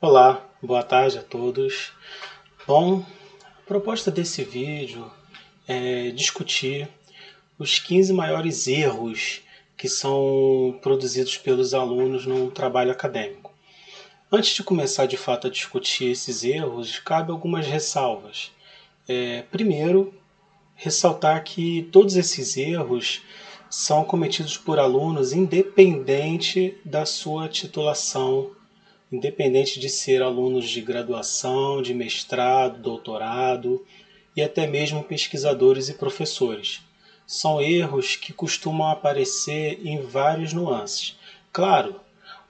Olá, boa tarde a todos. Bom, a proposta desse vídeo é discutir os 15 maiores erros que são produzidos pelos alunos num trabalho acadêmico. Antes de começar de fato a discutir esses erros, cabe algumas ressalvas. Primeiro, ressaltar que todos esses erros são cometidos por alunos independente da sua titulação, independente de ser alunos de graduação, de mestrado, doutorado e até mesmo pesquisadores e professores. São erros que costumam aparecer em várias nuances. Claro,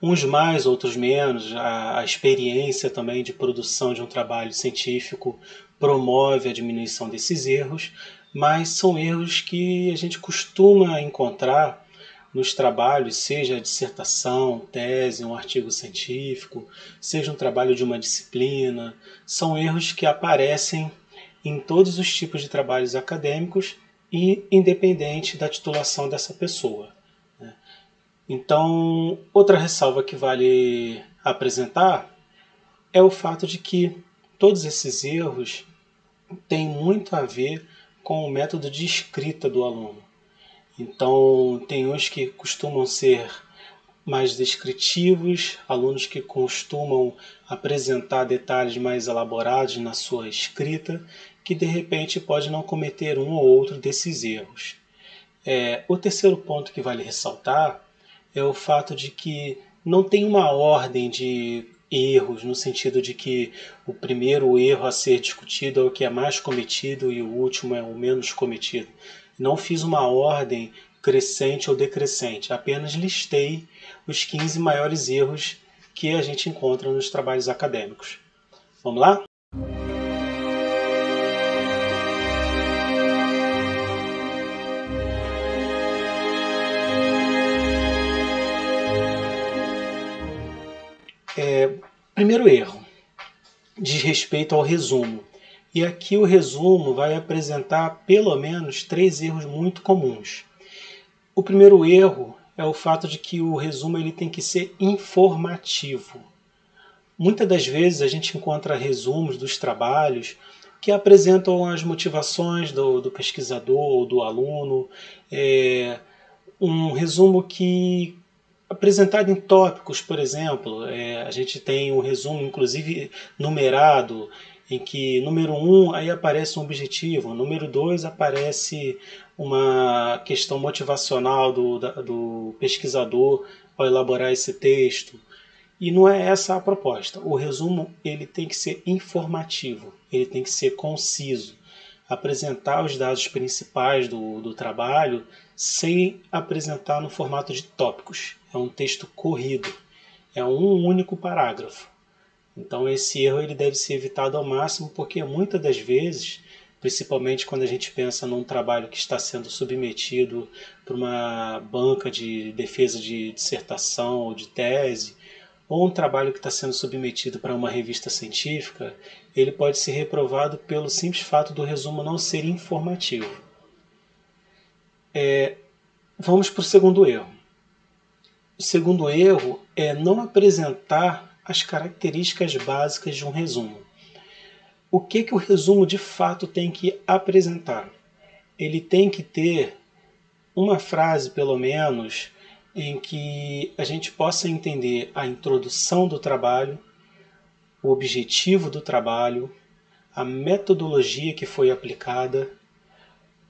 uns mais, outros menos. A experiência também de produção de um trabalho científico promove a diminuição desses erros, mas são erros que a gente costuma encontrar nos trabalhos, seja a dissertação, tese, um artigo científico, seja um trabalho de uma disciplina. São erros que aparecem em todos os tipos de trabalhos acadêmicos e independente da titulação dessa pessoa. Então, outra ressalva que vale apresentar é o fato de que todos esses erros têm muito a ver com o método de escrita do aluno. Então, tem uns que costumam ser mais descritivos, alunos que costumam apresentar detalhes mais elaborados na sua escrita, que de repente pode não cometer um ou outro desses erros. O terceiro ponto que vale ressaltar é o fato de que não tem uma ordem de erros, no sentido de que o primeiro erro a ser discutido é o que é mais cometido e o último é o menos cometido. Não fiz uma ordem crescente ou decrescente, apenas listei os 15 maiores erros que a gente encontra nos trabalhos acadêmicos. Vamos lá? Primeiro erro, diz respeito ao resumo. E aqui o resumo vai apresentar pelo menos 3 erros muito comuns. O primeiro erro é o fato de que o resumo ele tem que ser informativo. Muitas das vezes a gente encontra resumos dos trabalhos que apresentam as motivações do pesquisador ou do aluno, um resumo que apresentado em tópicos, por exemplo. A gente tem um resumo, inclusive, numerado, em que número 1 aí aparece um objetivo, número 2 aparece uma questão motivacional do pesquisador ao elaborar esse texto. E não é essa a proposta. O resumo ele tem que ser informativo, ele tem que ser conciso, apresentar os dados principais do trabalho sem apresentar no formato de tópicos. É um texto corrido, é um único parágrafo. Então esse erro ele deve ser evitado ao máximo, porque muitas das vezes, principalmente quando a gente pensa num trabalho que está sendo submetido para uma banca de defesa de dissertação ou de tese, ou um trabalho que está sendo submetido para uma revista científica, ele pode ser reprovado pelo simples fato do resumo não ser informativo. Vamos para o segundo erro. O segundo erro é não apresentar as características básicas de um resumo. O que o resumo de fato tem que apresentar? Ele tem que ter uma frase, pelo menos, em que a gente possa entender a introdução do trabalho, o objetivo do trabalho, a metodologia que foi aplicada,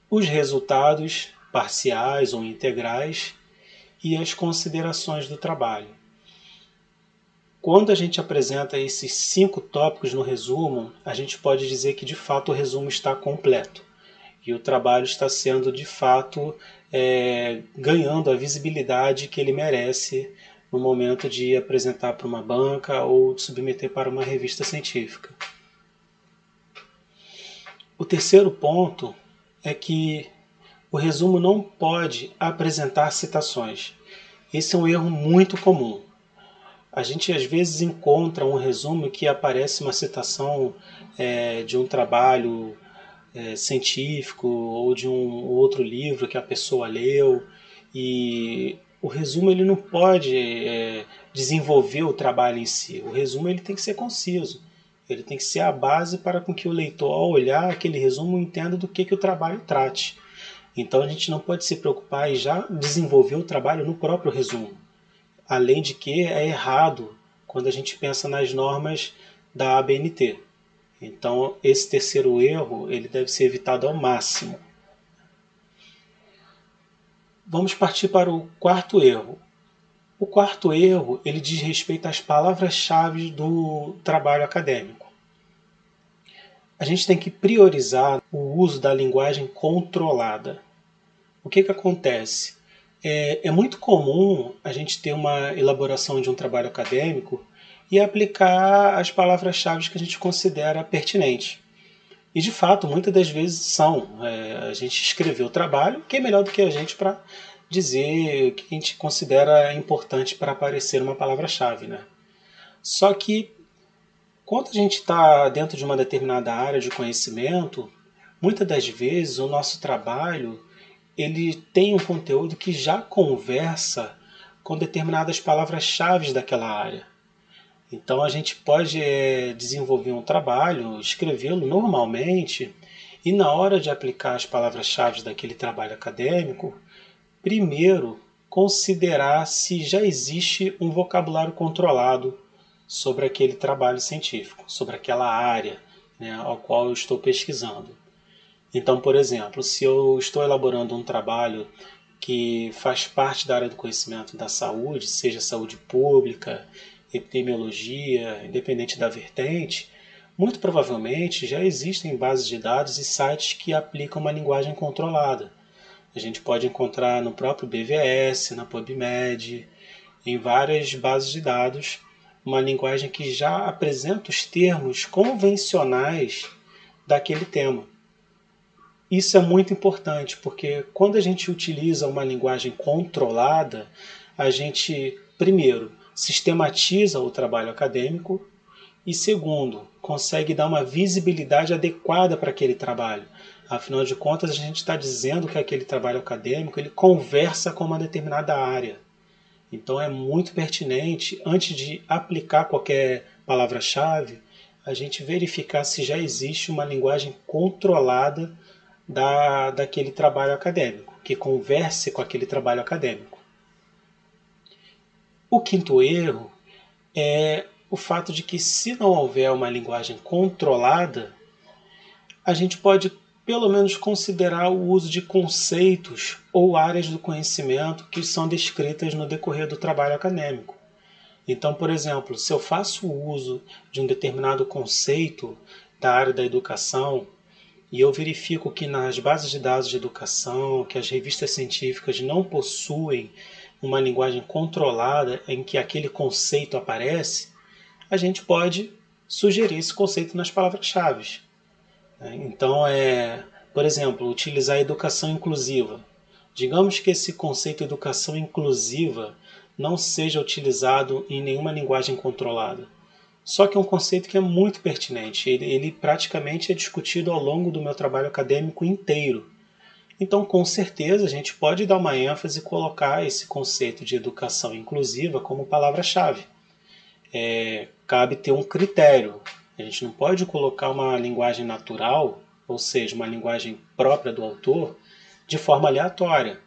os resultados parciais ou integrais e as considerações do trabalho. Quando a gente apresenta esses 5 tópicos no resumo, a gente pode dizer que de fato o resumo está completo e o trabalho está sendo de fato ganhando a visibilidade que ele merece no momento de apresentar para uma banca ou de submeter para uma revista científica. O terceiro ponto é que o resumo não pode apresentar citações. Esse é um erro muito comum. A gente às vezes encontra um resumo que aparece uma citação de um trabalho científico ou de um outro livro que a pessoa leu, e o resumo ele não pode desenvolver o trabalho em si. O resumo ele tem que ser conciso. Ele tem que ser a base para com que o leitor, ao olhar aquele resumo, entenda do que o trabalho trate. Então a gente não pode se preocupar em já desenvolver o trabalho no próprio resumo. Além de que é errado quando a gente pensa nas normas da ABNT. Então esse terceiro erro ele deve ser evitado ao máximo. Vamos partir para o quarto erro. O quarto erro ele diz respeito às palavras-chave do trabalho acadêmico. A gente tem que priorizar o uso da linguagem controlada. O que acontece? É muito comum a gente ter uma elaboração de um trabalho acadêmico e aplicar as palavras-chave que a gente considera pertinentes. E de fato, muitas das vezes são. A gente escreveu o trabalho, quem é melhor do que a gente para dizer o que a gente considera importante para aparecer uma palavra-chave, né? Só que quando a gente está dentro de uma determinada área de conhecimento, muitas das vezes o nosso trabalho ele tem um conteúdo que já conversa com determinadas palavras-chave daquela área. Então a gente pode desenvolver um trabalho, escrevê-lo normalmente, e na hora de aplicar as palavras-chave daquele trabalho acadêmico, primeiro considerar se já existe um vocabulário controlado sobre aquele trabalho científico, sobre aquela área, né, ao qual eu estou pesquisando. Então, por exemplo, se eu estou elaborando um trabalho que faz parte da área do conhecimento da saúde, seja saúde pública, epidemiologia, independente da vertente, muito provavelmente já existem bases de dados e sites que aplicam uma linguagem controlada. A gente pode encontrar no próprio BVS, na PubMed, em várias bases de dados, uma linguagem que já apresenta os termos convencionais daquele tema. Isso é muito importante, porque quando a gente utiliza uma linguagem controlada, a gente, primeiro, sistematiza o trabalho acadêmico e, segundo, consegue dar uma visibilidade adequada para aquele trabalho. Afinal de contas, a gente está dizendo que aquele trabalho acadêmico ele conversa com uma determinada área. Então é muito pertinente, antes de aplicar qualquer palavra-chave, a gente verificar se já existe uma linguagem controlada daquele trabalho acadêmico, que converse com aquele trabalho acadêmico. O quinto erro é o fato de que, se não houver uma linguagem controlada, a gente pode pelo menos considerar o uso de conceitos ou áreas do conhecimento que são descritas no decorrer do trabalho acadêmico. Então, por exemplo, se eu faço uso de um determinado conceito da área da educação e eu verifico que nas bases de dados de educação, que as revistas científicas não possuem uma linguagem controlada em que aquele conceito aparece, a gente pode sugerir esse conceito nas palavras-chave. Então, por exemplo, utilizar a educação inclusiva. Digamos que esse conceito educação inclusiva não seja utilizado em nenhuma linguagem controlada. Só que é um conceito que é muito pertinente. Ele praticamente é discutido ao longo do meu trabalho acadêmico inteiro. Então, com certeza, a gente pode dar uma ênfase e colocar esse conceito de educação inclusiva como palavra-chave. Cabe ter um critério. A gente não pode colocar uma linguagem natural, ou seja, uma linguagem própria do autor, de forma aleatória.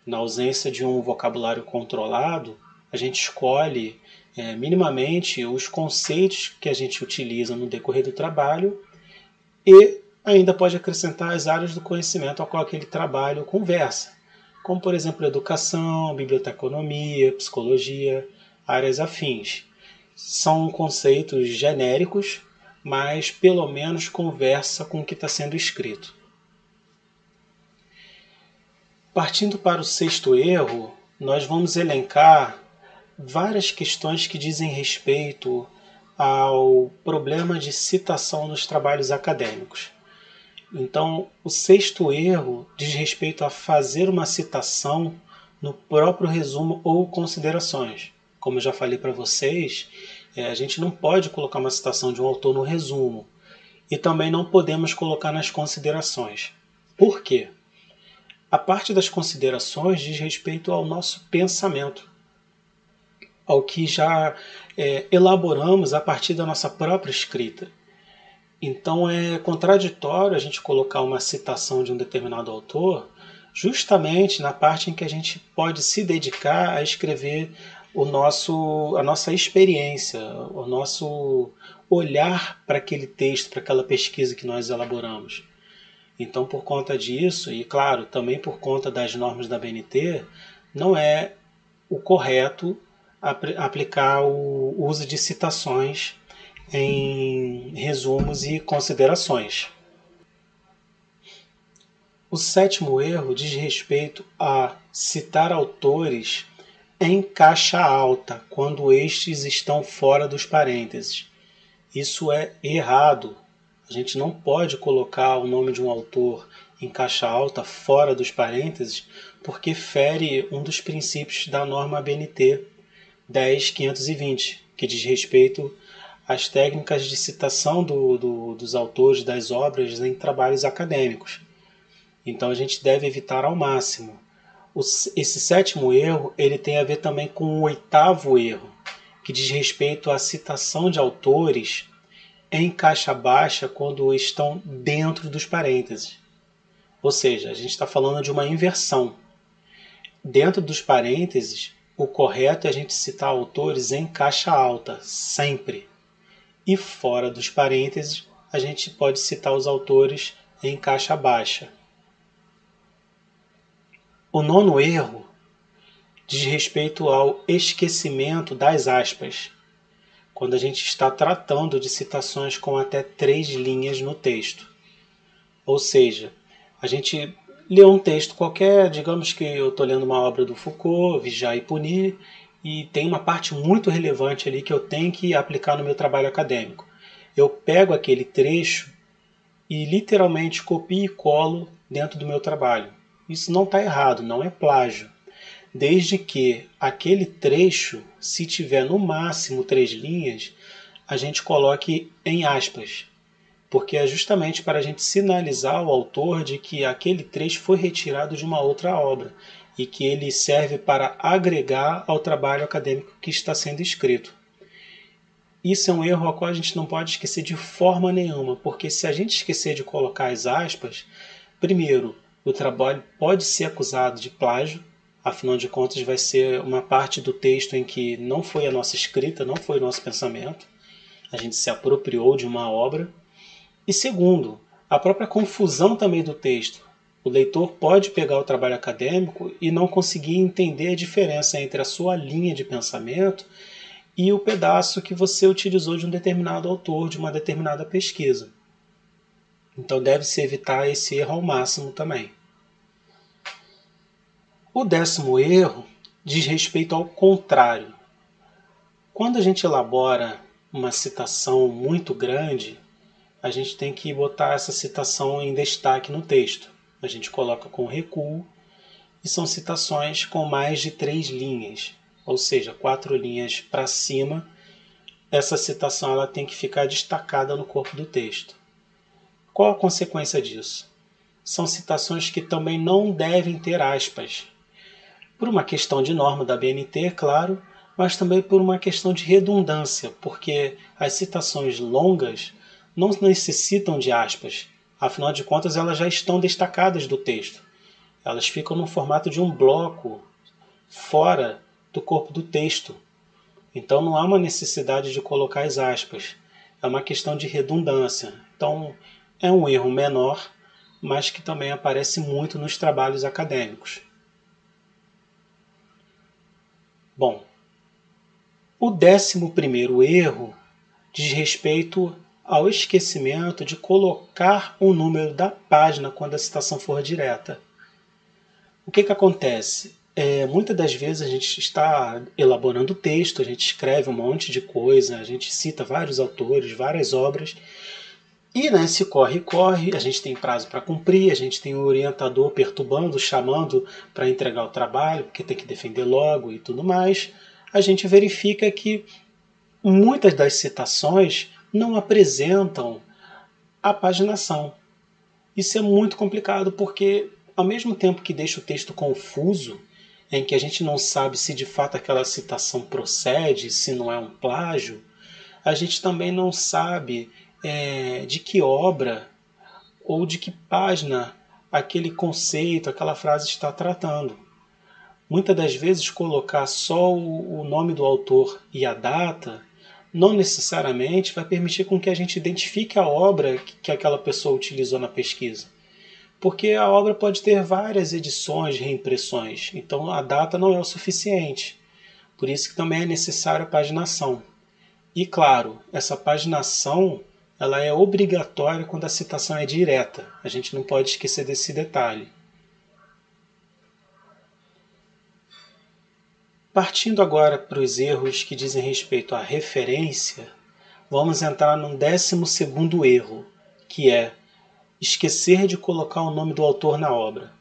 Na ausência de um vocabulário controlado, a gente escolhe minimamente os conceitos que a gente utiliza no decorrer do trabalho e ainda pode acrescentar as áreas do conhecimento ao qual aquele trabalho conversa, como, por exemplo, educação, biblioteconomia, psicologia, áreas afins. São conceitos genéricos, mas pelo menos conversa com o que está sendo escrito. Partindo para o sexto erro, nós vamos elencar várias questões que dizem respeito ao problema de citação nos trabalhos acadêmicos. Então, o sexto erro diz respeito a fazer uma citação no próprio resumo ou considerações. Como eu já falei para vocês, a gente não pode colocar uma citação de um autor no resumo e também não podemos colocar nas considerações. Por quê? A parte das considerações diz respeito ao nosso pensamento, ao que já elaboramos a partir da nossa própria escrita. Então é contraditório a gente colocar uma citação de um determinado autor justamente na parte em que a gente pode se dedicar a escrever a nossa experiência, o nosso olhar para aquele texto, para aquela pesquisa que nós elaboramos. Então, por conta disso, e claro, também por conta das normas da BNT, não é o correto aplicar o uso de citações em resumos e considerações. O sétimo erro diz respeito a citar autores em caixa alta, quando estes estão fora dos parênteses. Isso é errado. A gente não pode colocar o nome de um autor em caixa alta fora dos parênteses, porque fere um dos princípios da norma BNT 10.520, que diz respeito às técnicas de citação dos autores das obras em trabalhos acadêmicos. Então a gente deve evitar ao máximo. Esse sétimo erro ele tem a ver também com o oitavo erro, que diz respeito à citação de autores em caixa baixa quando estão dentro dos parênteses. Ou seja, a gente está falando de uma inversão. Dentro dos parênteses, o correto é a gente citar autores em caixa alta, sempre. E fora dos parênteses, a gente pode citar os autores em caixa baixa. O nono erro diz respeito ao esquecimento das aspas, quando a gente está tratando de citações com até 3 linhas no texto. Ou seja, a gente lê um texto qualquer, digamos que eu estou lendo uma obra do Foucault, Vigiar e Punir, e tem uma parte muito relevante ali que eu tenho que aplicar no meu trabalho acadêmico. Eu pego aquele trecho e literalmente copio e colo dentro do meu trabalho. Isso não está errado, não é plágio. Desde que aquele trecho, se tiver no máximo 3 linhas, a gente coloque em aspas, porque é justamente para a gente sinalizar ao autor de que aquele trecho foi retirado de uma outra obra e que ele serve para agregar ao trabalho acadêmico que está sendo escrito. Isso é um erro ao qual a gente não pode esquecer de forma nenhuma, porque se a gente esquecer de colocar as aspas, primeiro, o trabalho pode ser acusado de plágio, afinal de contas vai ser uma parte do texto em que não foi a nossa escrita, não foi o nosso pensamento, a gente se apropriou de uma obra. E segundo, a própria confusão também do texto. O leitor pode pegar o trabalho acadêmico e não conseguir entender a diferença entre a sua linha de pensamento e o pedaço que você utilizou de um determinado autor, de uma determinada pesquisa. Então deve-se evitar esse erro ao máximo também. O 10º erro diz respeito ao contrário. Quando a gente elabora uma citação muito grande, a gente tem que botar essa citação em destaque no texto. A gente coloca com recuo e são citações com mais de 3 linhas, ou seja, 4 linhas para cima. Essa citação ela tem que ficar destacada no corpo do texto. Qual a consequência disso? São citações que também não devem ter aspas. Por uma questão de norma da BNT, claro, mas também por uma questão de redundância, porque as citações longas não necessitam de aspas. Afinal de contas, elas já estão destacadas do texto. Elas ficam no formato de um bloco fora do corpo do texto. Então não há uma necessidade de colocar as aspas. É uma questão de redundância. Então é um erro menor, mas que também aparece muito nos trabalhos acadêmicos. Bom, o 11º erro diz respeito ao esquecimento de colocar o número da página quando a citação for direta. O que acontece? Muitas das vezes a gente está elaborando o texto, a gente escreve um monte de coisa, a gente cita vários autores, várias obras, e nesse corre-corre, a gente tem prazo para cumprir, a gente tem o orientador perturbando, chamando para entregar o trabalho, porque tem que defender logo e tudo mais. A gente verifica que muitas das citações não apresentam a paginação. Isso é muito complicado porque ao mesmo tempo que deixa o texto confuso, em que a gente não sabe se de fato aquela citação procede, se não é um plágio, a gente também não sabe de que obra ou de que página aquele conceito, aquela frase está tratando. Muitas das vezes colocar só o nome do autor e a data não necessariamente vai permitir com que a gente identifique a obra que aquela pessoa utilizou na pesquisa. Porque a obra pode ter várias edições, reimpressões, então a data não é o suficiente. Por isso que também é necessária a paginação. E claro, essa paginação ela é obrigatória quando a citação é direta. A gente não pode esquecer desse detalhe. Partindo agora para os erros que dizem respeito à referência, vamos entrar num 12º erro, que é esquecer de colocar o nome do autor na obra.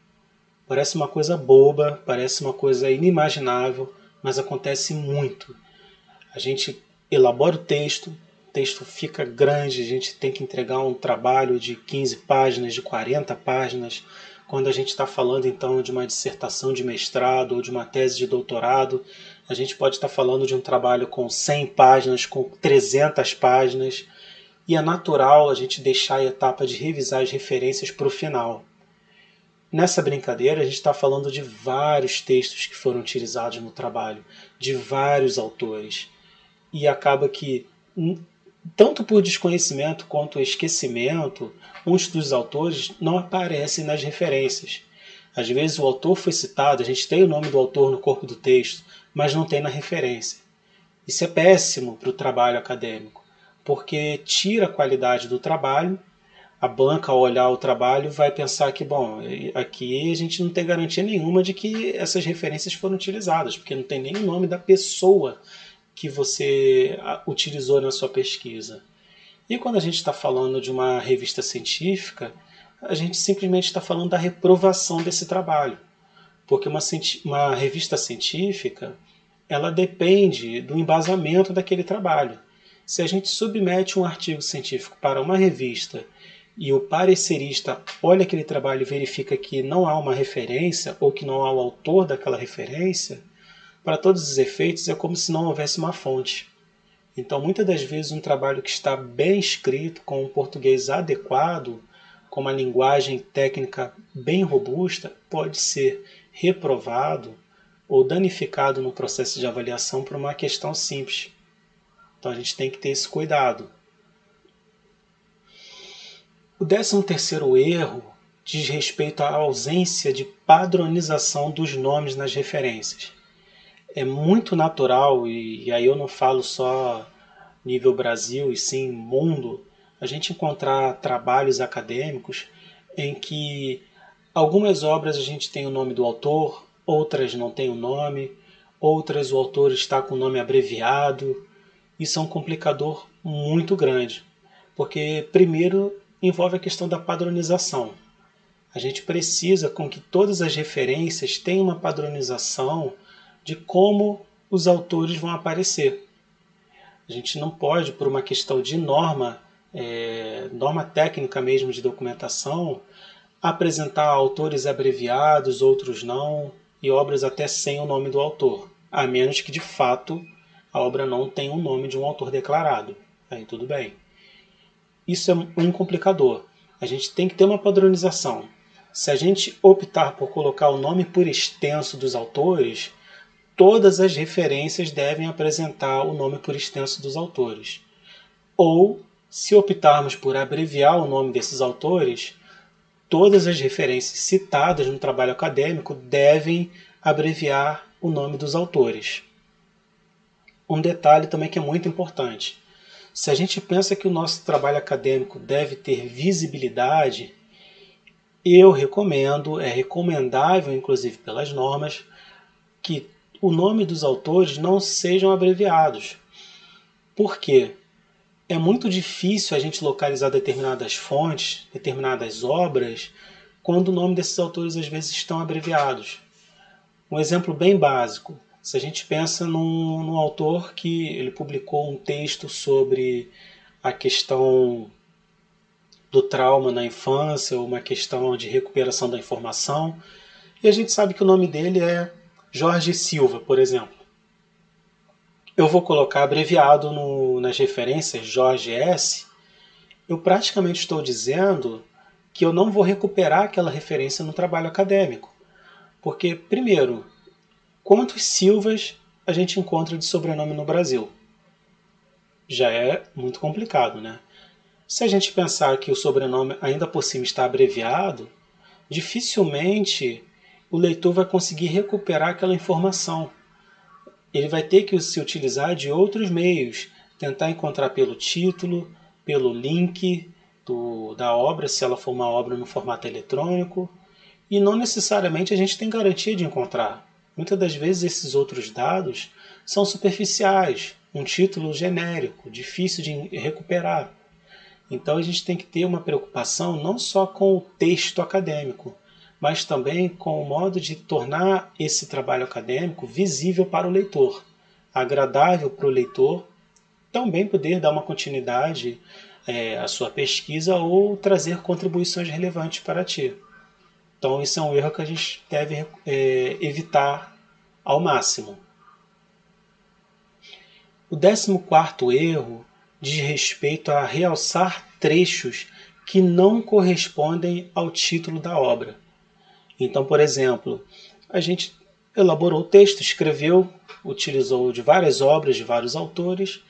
Parece uma coisa boba, parece uma coisa inimaginável, mas acontece muito. A gente elabora o texto fica grande, a gente tem que entregar um trabalho de 15 páginas, de 40 páginas. Quando a gente está falando então de uma dissertação de mestrado ou de uma tese de doutorado, a gente pode estar falando de um trabalho com 100 páginas, com 300 páginas, e é natural a gente deixar a etapa de revisar as referências para o final. Nessa brincadeira, a gente está falando de vários textos que foram utilizados no trabalho, de vários autores. E acaba que, tanto por desconhecimento quanto esquecimento, muitos dos autores não aparecem nas referências. Às vezes o autor foi citado, a gente tem o nome do autor no corpo do texto, mas não tem na referência. Isso é péssimo para o trabalho acadêmico, porque tira a qualidade do trabalho. A banca, ao olhar o trabalho, vai pensar que, bom, aqui a gente não tem garantia nenhuma de que essas referências foram utilizadas, porque não tem nem o nome da pessoa que você utilizou na sua pesquisa. E quando a gente está falando de uma revista científica, a gente simplesmente está falando da reprovação desse trabalho, porque uma revista científica ela depende do embasamento daquele trabalho. Se a gente submete um artigo científico para uma revista e o parecerista olha aquele trabalho e verifica que não há uma referência ou que não há o autor daquela referência, para todos os efeitos é como se não houvesse uma fonte. Então, muitas das vezes, um trabalho que está bem escrito, com um português adequado, com uma linguagem técnica bem robusta, pode ser reprovado ou danificado no processo de avaliação por uma questão simples. Então, a gente tem que ter esse cuidado. O 13º erro diz respeito à ausência de padronização dos nomes nas referências. É muito natural, e aí eu não falo só nível Brasil e sim mundo, a gente encontrar trabalhos acadêmicos em que algumas obras a gente tem o nome do autor, outras não tem o nome, outras o autor está com o nome abreviado. Isso é um complicador muito grande, porque primeiro envolve a questão da padronização. A gente precisa com que todas as referências tenham uma padronização de como os autores vão aparecer. A gente não pode, por uma questão de norma técnica mesmo de documentação, apresentar autores abreviados, outros não, e obras até sem o nome do autor, a menos que de fato a obra não tenha o nome de um autor declarado. Aí tudo bem. Isso é um complicador. A gente tem que ter uma padronização. Se a gente optar por colocar o nome por extenso dos autores, todas as referências devem apresentar o nome por extenso dos autores. Ou, se optarmos por abreviar o nome desses autores, todas as referências citadas no trabalho acadêmico devem abreviar o nome dos autores. Um detalhe também que é muito importante. Se a gente pensa que o nosso trabalho acadêmico deve ter visibilidade, eu recomendo, é recomendável inclusive pelas normas, que o nome dos autores não sejam abreviados. Por quê? É muito difícil a gente localizar determinadas fontes, determinadas obras, quando o nome desses autores às vezes estão abreviados. Um exemplo bem básico, se a gente pensa num autor que ele publicou um texto sobre a questão do trauma na infância, ou uma questão de recuperação da informação. E a gente sabe que o nome dele é Jorge Silva, por exemplo. Eu vou colocar abreviado nas referências Jorge S. Eu praticamente estou dizendo que eu não vou recuperar aquela referência no trabalho acadêmico. Porque, primeiro, quantos Silvas a gente encontra de sobrenome no Brasil? Já é muito complicado, né? Se a gente pensar que o sobrenome ainda por cima está abreviado, dificilmente o leitor vai conseguir recuperar aquela informação. Ele vai ter que se utilizar de outros meios, tentar encontrar pelo título, pelo link da obra, se ela for uma obra no formato eletrônico, e não necessariamente a gente tem garantia de encontrar. Muitas das vezes esses outros dados são superficiais, um título genérico, difícil de recuperar. Então a gente tem que ter uma preocupação não só com o texto acadêmico, mas também com o modo de tornar esse trabalho acadêmico visível para o leitor, agradável para o leitor, também poder dar uma continuidade à sua pesquisa ou trazer contribuições relevantes para ti. Então isso é um erro que a gente deve evitar ao máximo. O 14º erro diz respeito a realçar trechos que não correspondem ao título da obra. Então, por exemplo, a gente elaborou o texto, escreveu, utilizou de várias obras de vários autores,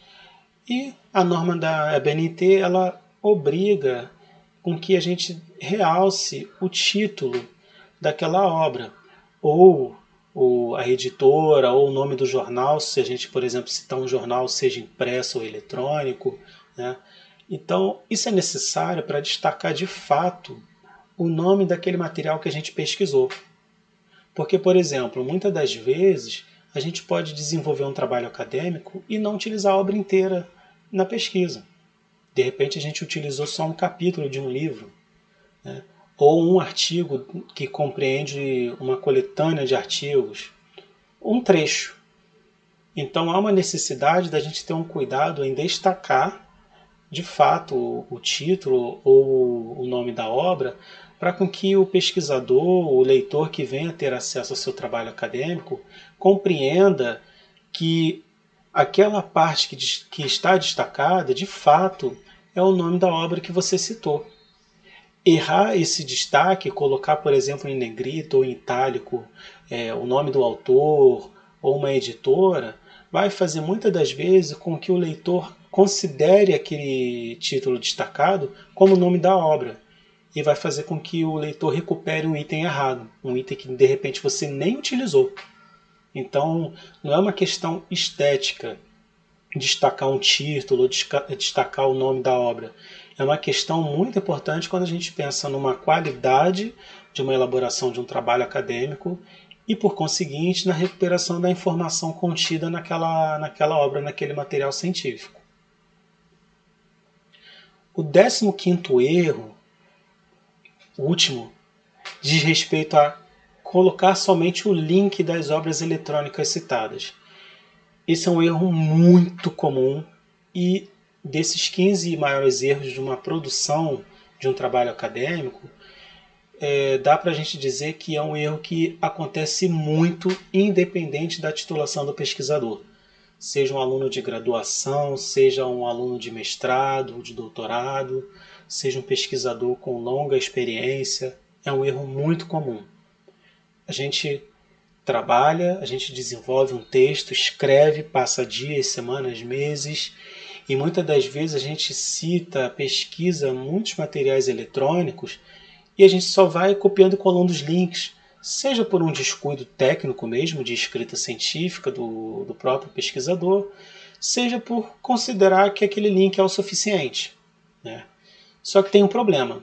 e a norma da ABNT ela obriga com que a gente realce o título daquela obra, ou a editora, ou o nome do jornal, se a gente, por exemplo, citar um jornal, seja impresso ou eletrônico, né? Então, isso é necessário para destacar de fato o nome daquele material que a gente pesquisou. Porque, por exemplo, muitas das vezes a gente pode desenvolver um trabalho acadêmico e não utilizar a obra inteira na pesquisa. De repente a gente utilizou só um capítulo de um livro, né? Ou um artigo que compreende uma coletânea de artigos, um trecho. Então há uma necessidade da gente ter um cuidado em destacar de fato o título ou o nome da obra, para com que o pesquisador, o leitor que venha ter acesso ao seu trabalho acadêmico, compreenda que aquela parte que está destacada, de fato, é o nome da obra que você citou. Errar esse destaque, colocar, por exemplo, em negrito ou em itálico o nome do autor ou uma editora, vai fazer muitas das vezes com que o leitor considere aquele título destacado como o nome da obra e vai fazer com que o leitor recupere um item errado, um item que de repente você nem utilizou. Então, não é uma questão estética destacar um título, destacar o nome da obra. É uma questão muito importante quando a gente pensa numa qualidade de uma elaboração de um trabalho acadêmico e, por conseguinte, na recuperação da informação contida naquela obra, naquele material científico. O 15º erro, o último, diz respeito a colocar somente o link das obras eletrônicas citadas. Esse é um erro muito comum e desses 15 maiores erros de uma produção de um trabalho acadêmico, dá para a gente dizer que é um erro que acontece muito independente da titulação do pesquisador. Seja um aluno de graduação, seja um aluno de mestrado, de doutorado, seja um pesquisador com longa experiência, é um erro muito comum. A gente trabalha, a gente desenvolve um texto, escreve, passa dias, semanas, meses, e muitas das vezes a gente cita, pesquisa muitos materiais eletrônicos e a gente só vai copiando e colando os links, seja por um descuido técnico mesmo, de escrita científica do próprio pesquisador, seja por considerar que aquele link é o suficiente, né? Só que tem um problema.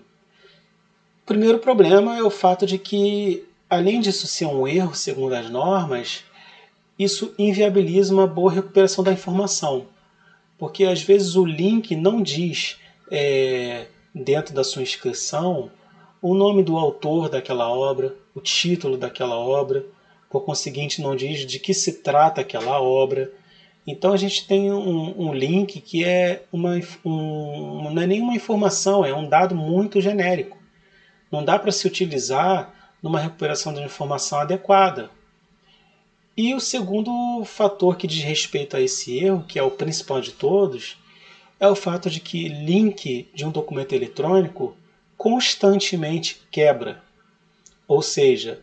O primeiro problema é o fato de que, além disso ser um erro segundo as normas, isso inviabiliza uma boa recuperação da informação. Porque às vezes o link não diz dentro da sua inscrição o nome do autor daquela obra, o título daquela obra, por conseguinte não diz de que se trata aquela obra. Então a gente tem um link que é não é nenhuma informação, é um dado muito genérico. Não dá para se utilizar numa recuperação de informação adequada. E o segundo fator que diz respeito a esse erro, que é o principal de todos, é o fato de que link de um documento eletrônico constantemente quebra. Ou seja,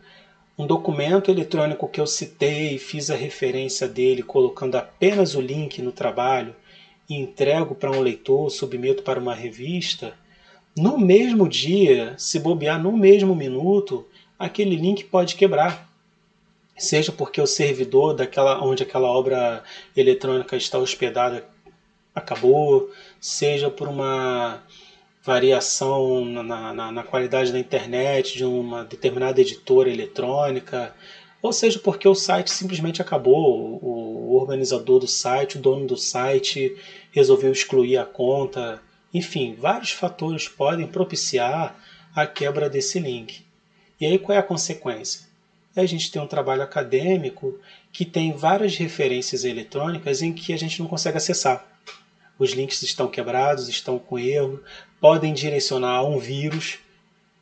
um documento eletrônico que eu citei, fiz a referência dele colocando apenas o link no trabalho e entrego para um leitor, submeto para uma revista, no mesmo dia, se bobear no mesmo minuto, aquele link pode quebrar. Seja porque o servidor onde aquela obra eletrônica está hospedada acabou, seja por uma variação na qualidade da internet de uma determinada editora eletrônica, ou seja porque o site simplesmente acabou, o organizador do site, o dono do site resolveu excluir a conta. Enfim, vários fatores podem propiciar a quebra desse link. E aí qual é a consequência? A gente tem um trabalho acadêmico que tem várias referências eletrônicas em que a gente não consegue acessar. Os links estão quebrados, estão com erro, podem direcionar a um vírus,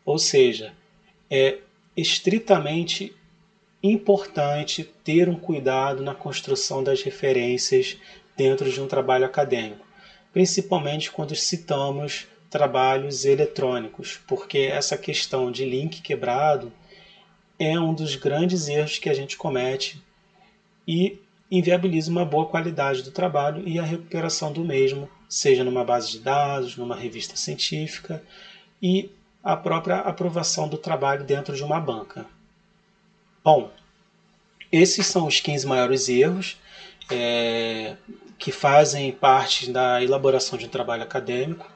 ou seja, é estritamente importante ter um cuidado na construção das referências dentro de um trabalho acadêmico, principalmente quando citamos trabalhos eletrônicos, porque essa questão de link quebrado é um dos grandes erros que a gente comete e inviabiliza uma boa qualidade do trabalho e a recuperação do mesmo, seja numa base de dados, numa revista científica e a própria aprovação do trabalho dentro de uma banca. Bom, esses são os 15 maiores erros que fazem parte da elaboração de um trabalho acadêmico.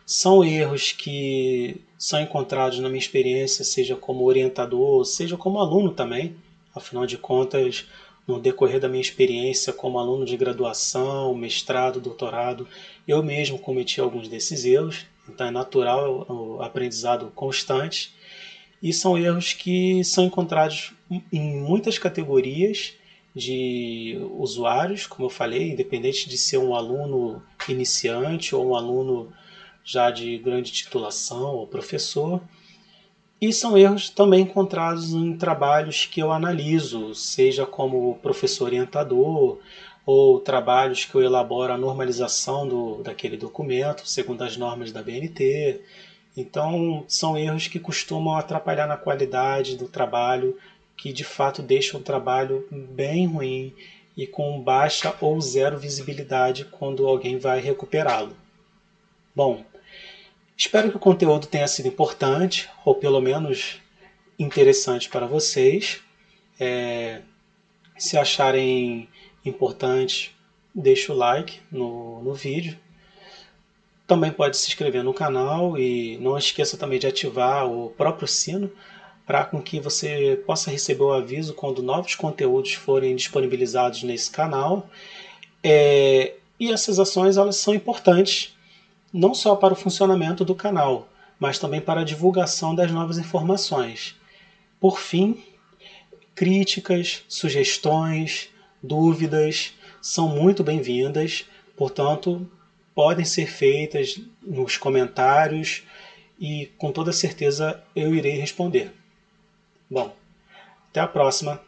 São erros que são encontrados na minha experiência, seja como orientador, seja como aluno também. Afinal de contas, no decorrer da minha experiência como aluno de graduação, mestrado, doutorado, eu mesmo cometi alguns desses erros. Então é natural o aprendizado constante. E são erros que são encontrados em muitas categorias de usuários, como eu falei, independente de ser um aluno iniciante ou um aluno já de grande titulação ou professor. E são erros também encontrados em trabalhos que eu analiso, seja como professor orientador ou trabalhos que eu elaboro a normalização daquele documento, segundo as normas da BNT. Então, são erros que costumam atrapalhar na qualidade do trabalho, que de fato deixam o trabalho bem ruim e com baixa ou zero visibilidade quando alguém vai recuperá-lo. Bom, espero que o conteúdo tenha sido importante, ou pelo menos interessante para vocês. Se acharem importante, deixe o like no vídeo. Também pode se inscrever no canal e não esqueça também de ativar o próprio sino para com que você possa receber o aviso quando novos conteúdos forem disponibilizados nesse canal. E essas ações elas são importantes não só para o funcionamento do canal, mas também para a divulgação das novas informações. Por fim, críticas, sugestões, dúvidas são muito bem-vindas, portanto, podem ser feitas nos comentários e com toda certeza eu irei responder. Bom, até a próxima.